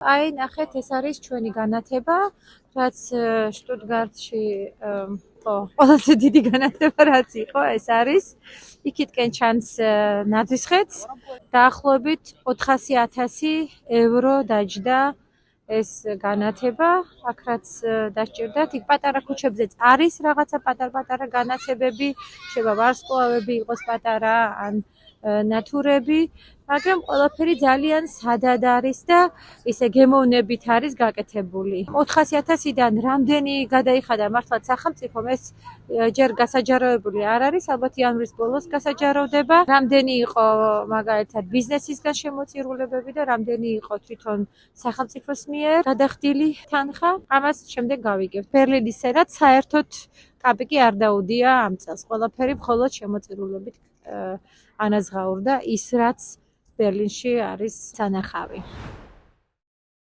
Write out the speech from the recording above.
აი, ნახეთ, ეს არის ჩვენი განათება, რაც შტუტგარტში ყველაზე დიდი განათება რაც იყო, ეს არის. იქითკენ ჩანს ნაძვისხეც, დაახლოებით 400,000 евро დაჯდა ეს განათება, აქ რაც დასჭირდათ, იქ პატარა ქუჩებზეც არის რაღაცა პატარ-პატარა განათებები, შეიძლება ვარსკვლავები იყოს პატარა ან ნათურები, მაგრამ ყველაფერი ძალიან სადად არის და ისე გემოვნებით არის გაკეთებული. 400,000-დან რამდენი გადაიხადა მართლაც სახელმწიფომ, ეს ჯერ გასაჯაროებული არ არის, ალბათ იანვრის ბოლოს გასაჯაროვდება. რამდენი იყო მაგალითად ბიზნესისგან შემოწირულებები და რამდენი იყო თვითონ სახელმწიფოს მიერ გადახდილი თანხა, ამას შემდეგ გავიგებთ. ბერლინის სენატ საერთოდ კაპიკი არ დაუდია ამ წელს. ყველაფერი მხოლოდ შემოწირულობით ანაზღაურდა ის, რაც ბერლინში არის სანახავი.